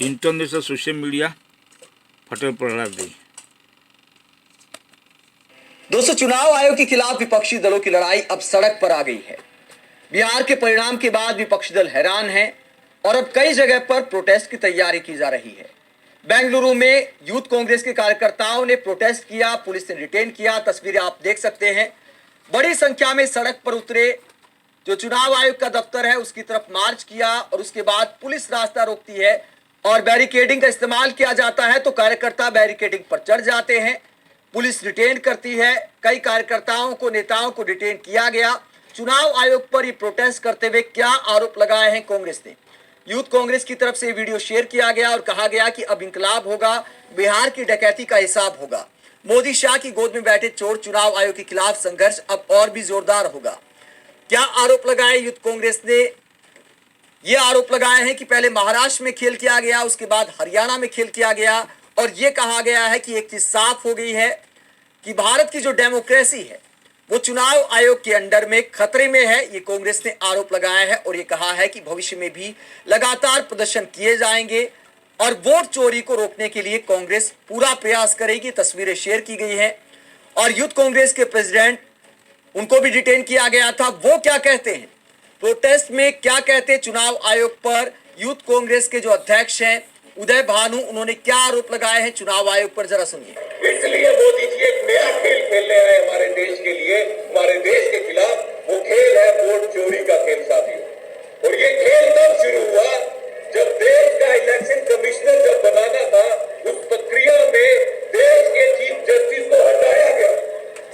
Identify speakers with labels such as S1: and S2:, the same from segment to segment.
S1: Internet और social media फटे पड़ा दी।
S2: दोस्तों, चुनाव आयोग के खिलाफ विपक्षी दलों की लड़ाई अब सड़क पर आ गई है। बिहार के परिणाम के बाद विपक्षी दल हैरान हैं और अब कई जगह पर प्रोटेस्ट की तैयारी की जा रही है। बेंगलुरु में यूथ कांग्रेस के कार्यकर्ताओं ने प्रोटेस्ट किया, पुलिस ने डिटेन किया। तस्वीरें आप देख सकते हैं। बड़ी संख्या में सड़क पर उतरे, जो चुनाव आयोग का दफ्तर है उसकी तरफ मार्च किया और उसके बाद पुलिस रास्ता रोकती है और बैरिकेडिंग का इस्तेमाल किया जाता है, तो कार्यकर्ता बैरिकेडिंग पर चढ़ जाते हैं। पुलिस डिटेन करती है। कई कार्यकर्ताओं को, नेताओं को डिटेन किया गया। चुनाव आयोग पर ये प्रोटेस्ट करते हुए क्या आरोप लगाए हैं कांग्रेस ने। यूथ कांग्रेस की तरफ से वीडियो शेयर किया गया और कहा गया कि अब इंकलाब होगा, बिहार की डकैती का हिसाब होगा। मोदी शाह की गोद में बैठे चोर, चुनाव आयोग के खिलाफ संघर्ष अब और भी जोरदार होगा। क्या आरोप लगाए यूथ कांग्रेस ने? ये आरोप लगाए हैं कि पहले महाराष्ट्र में खेल किया गया, उसके बाद हरियाणा में खेल किया गया और यह कहा गया है कि एक चीज साफ हो गई है कि भारत की जो डेमोक्रेसी है वो चुनाव आयोग के अंडर में खतरे में है। ये कांग्रेस ने आरोप लगाया है और ये कहा है कि भविष्य में भी लगातार प्रदर्शन किए जाएंगे और वोट चोरी को रोकने के लिए कांग्रेस पूरा प्रयास करेगी। तस्वीरें शेयर की गई हैं और यूथ कांग्रेस के प्रेसिडेंट, उनको भी डिटेन किया गया था। वो क्या कहते हैं, प्रोटेस्ट में क्या कहते हैं चुनाव आयोग पर, यूथ कांग्रेस के जो अध्यक्ष हैं उदय भानु, उन्होंने क्या आरोप लगाए हैं चुनाव आयोग पर, जरा सुनिए।
S3: इसलिए मोदी जी एक नया खेल खेलने आए हमारे देश के लिए, हमारे देश के खिलाफ। वो खेल है वोट चोरी का खेल, साथियों। और ये खेल तब शुरू हुआ जब देश का इलेक्शन कमिश्नर जब बनाना था, उस प्रक्रिया में देश के चीफ जस्टिस को हटाया गया।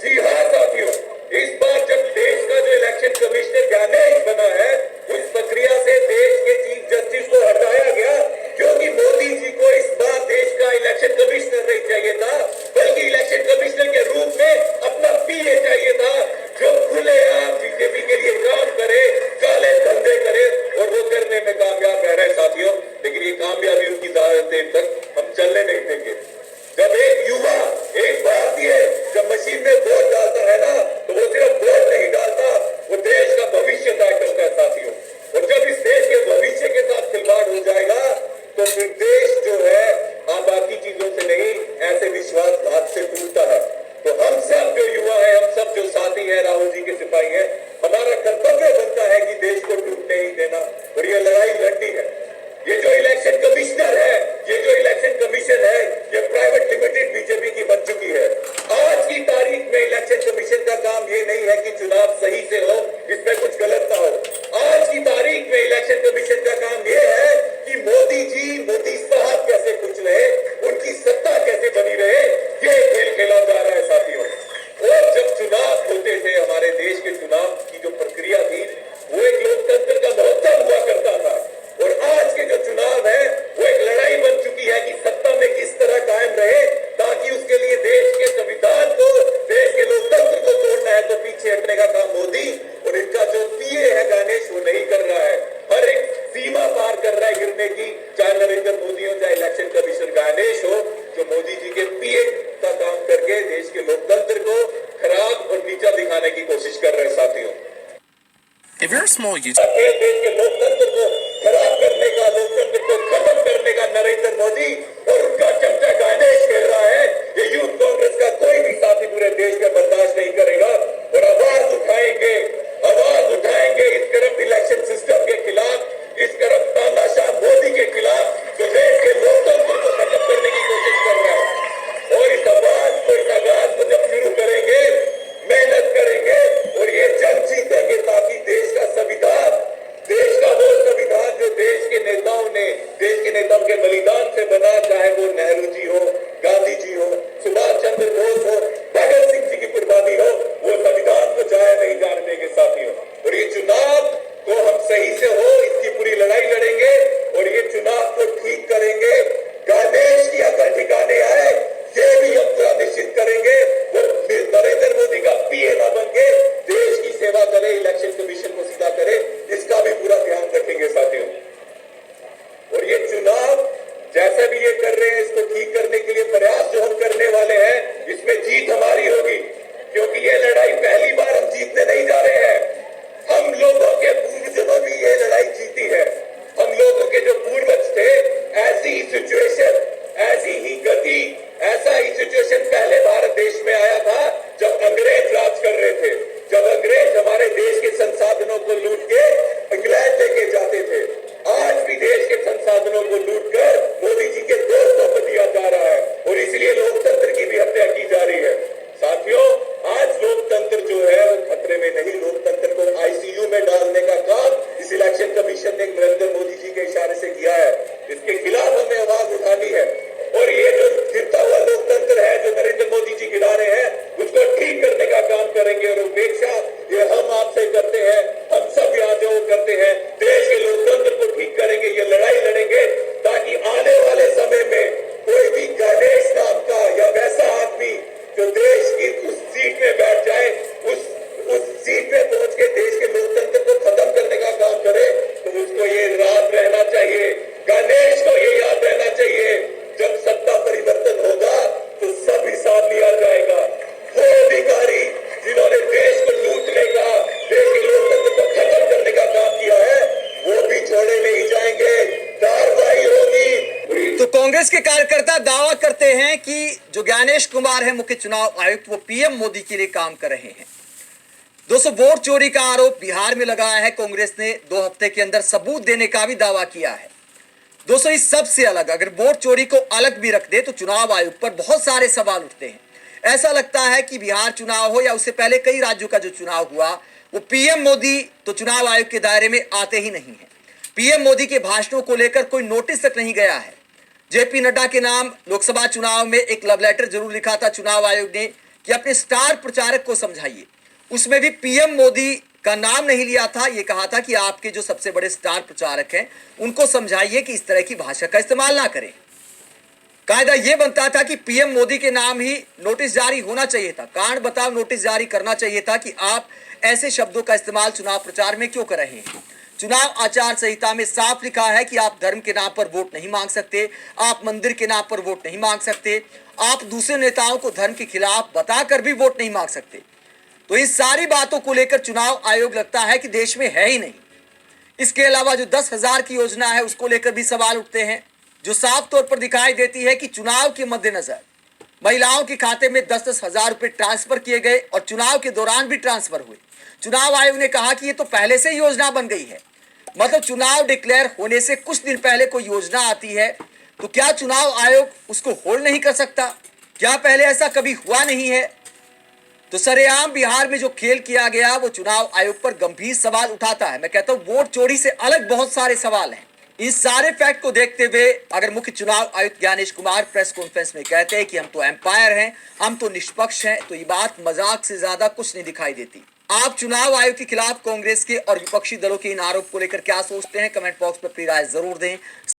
S3: जी हाँ साथियों, इस बार जब देश का जो इलेक्शन कमिश्नर ज्ञानेश बना है, उस प्रक्रिया से देश के चीफ जस्टिस को हटाया गया, क्योंकि मोदी जी को इस बार देश का इलेक्शन कमिश्नर नहीं चाहिए था, बल्कि इलेक्शन कमिश्नर के रूप में अपना पीए चाहिए था, जो खुलेआम बीजेपी के लिए काम करे, काले धंधे करे, और वो करने में कामयाब रह रहे साथियों। लेकिन ये कामयाबी उनकी ज्यादा देर तक हम चलने नहीं देंगे। जब एक युवा, एक भारतीय जब मशीन में वोट डालता है ना, तो वो सिर्फ वोट नहीं डालता, वो देश का भविष्य तय करता है साथियों। और जब इस देश के भविष्य के साथ खिलवाड़ हो जाएगा तो फिर देश जो है बाकी चीजों से नहीं, ऐसे विश्वासघात से टूटता है। तो हम सब जो युवा है, हम सब जो साथी हैं, राहुल जी के सिपाही हैं, हमारा कर्तव्य बनता है कि देश को टूटने नहीं देना और ये लड़ाई लड़नी है। ये जो इलेक्शन कमिश्नर है, ये जो इलेक्शन कमीशन है, ये प्राइवेट लिमिटेड बीजेपी की बन चुकी है। आज की तारीख में इलेक्शन कमीशन का काम ये नहीं है कि चुनाव सही से हो, इसमें कुछ गलत ना हो। आज की तारीख में इलेक्शन कमीशन का काम ये है कि मोदी जी, मोदी साहब कैसे खुश रहे, उनकी सत्ता कैसे बनी रहे, ये खेल खेला जा रहा है साथियों। और जब चुनाव होते थे, हमारे देश के चुनाव की जो प्रक्रिया थी, वो एक लोकतंत्र का महोत्सव हुआ करता था। और आज के जो चुनाव है वो एक लड़ाई बन चुकी है कि सत्ता में किस तरह कायम रहे, ताकि उसके लिए देश के संविधान को, देश के लोकतंत्र को तोड़ना है तो पीछे हटने का काम मोदी और इनका जो पीए है गणेश, वो नहीं कर रहा है। हर एक सीमा पार कर रहा है गिरने की, चाहे नरेंद्र मोदी हो, चाहे इलेक्शन कमिश्नर गणेश हो, जो मोदी जी के पीए का काम करके देश के लोकतंत्र को खराब और नीचा दिखाने की कोशिश कर रहे हैं साथियों।
S4: If you're a small
S3: देश के लोकतंत्र को खराब करने का, लोकतंत्र को खत्म करने का नरेंद्र मोदी और उनका चमचा गणेश खेल रहा है, ये यूथ कांग्रेस का कोई भी साथी पूरे देश में बर्दाश्त नहीं करेगा और आवाज उठाएंगे इस करप्ट इलेक्शन सिस्टम के खिलाफ, इस करप्ट तानाशाह मोदी के खिलाफ, जो देश के लोकतंत्र को खत्म करने की कोशिश कर रहा है। और इस आवाज को जब शुरू करेंगे, मेहनत करेंगे और ये जंग जीतेंगे, ताकि देश का संविधान, देश का वो संविधान जो देश के नेताओं के बलिदान से बना, चाहे वो नेहरू जी हो, गांधी जी हो, सुभाष चंद्र बोस हो, भगत सिंह जी की कुर्बानी हो, वो संविधान को जाया नहीं जाने देंगे साथियों। और ये चुनाव को हम सही से हो, इसकी पूरी लड़ाई लड़ेंगे और ये चुनाव को ठीक करेंगे। गणेश की अगर ठिकाने आए, ये भी यात्रा निश्चित करेंगे। वो नरेंद्र मोदी का पीए ना बन के देश की सेवा करे, इलेक्शन कमीशन को सीधा करे, इसका भी पूरा ध्यान रखेंगे साथियों। और ये चुनाव जैसे भी ये कर रहे हैं, इसको ठीक करने के लिए प्रयास जो हम करने वाले हैं, इसमें जीत
S2: तो कांग्रेस के कार्यकर्ता दावा करते हैं कि जो ज्ञानेश कुमार है मुख्य चुनाव आयुक्त, वो पीएम मोदी के लिए काम कर रहे हैं। दोस्तों, वोट चोरी का आरोप बिहार में लगाया है कांग्रेस ने। 2 हफ्ते के अंदर सबूत देने का भी दावा किया है। दोस्तों, इस सब से अलग अगर वोट चोरी को अलग भी रख दे तो चुनाव आयोग पर बहुत सारे सवाल उठते हैं। ऐसा लगता है कि बिहार चुनाव हो या उससे पहले कई राज्यों का जो चुनाव हुआ, वो पीएम मोदी तो चुनाव आयोग के दायरे में आते ही नहीं है। पीएम मोदी के भाषणों को लेकर कोई नोटिस तक नहीं गया है। जेपी नड्डा के नाम लोकसभा चुनाव में एक लव लेटर जरूर लिखा था चुनाव आयोग ने कि अपने स्टार प्रचारक को समझाइए। उसमें भी पीएम मोदी का नाम नहीं लिया था। यह कहा था कि आपके जो सबसे बड़े स्टार प्रचारक हैं उनको समझाइए कि इस तरह की भाषा का इस्तेमाल ना करें। कायदा यह बनता था कि पीएम मोदी के नाम ही नोटिस जारी होना चाहिए था, कारण बताओ नोटिस जारी करना चाहिए था कि आप ऐसे शब्दों का इस्तेमाल चुनाव प्रचार में क्यों कर रहे हैं। चुनाव आचार संहिता में साफ लिखा है कि आप धर्म के नाम पर वोट नहीं मांग सकते, आप मंदिर के नाम पर वोट नहीं मांग सकते, आप दूसरे नेताओं को धर्म के खिलाफ बताकर भी वोट नहीं मांग सकते। तो इस सारी बातों को लेकर चुनाव आयोग लगता है कि देश में है ही नहीं। इसके अलावा जो 10,000 की योजना है उसको लेकर भी सवाल उठते हैं, जो साफ तौर पर दिखाई देती है कि चुनाव के मद्देनजर महिलाओं के खाते में 10-10 हजार रुपए ट्रांसफर किए गए और चुनाव के दौरान भी ट्रांसफर हुए। चुनाव आयोग ने कहा कि ये तो पहले से ही योजना बन गई है। मतलब चुनाव डिक्लेयर होने से कुछ दिन पहले कोई योजना आती है तो क्या चुनाव आयोग उसको होल्ड नहीं कर सकता? क्या पहले ऐसा कभी हुआ नहीं है? तो सरेआम बिहार में जो खेल किया गया वो चुनाव आयोग पर गंभीर सवाल उठाता है। मैं कहता हूं वोट चोरी से अलग बहुत सारे सवाल हैं। इस सारे फैक्ट को देखते हुए अगर मुख्य चुनाव आयुक्त ज्ञानेश कुमार प्रेस कॉन्फ्रेंस में कहते हैं कि हम तो एम्पायर हैं, हम तो निष्पक्ष हैं, तो ये बात मजाक से ज्यादा कुछ नहीं दिखाई देती। आप चुनाव आयोग के खिलाफ कांग्रेस के और विपक्षी दलों के इन आरोप को लेकर क्या सोचते हैं? कमेंट बॉक्स में अपनी राय जरूर दें।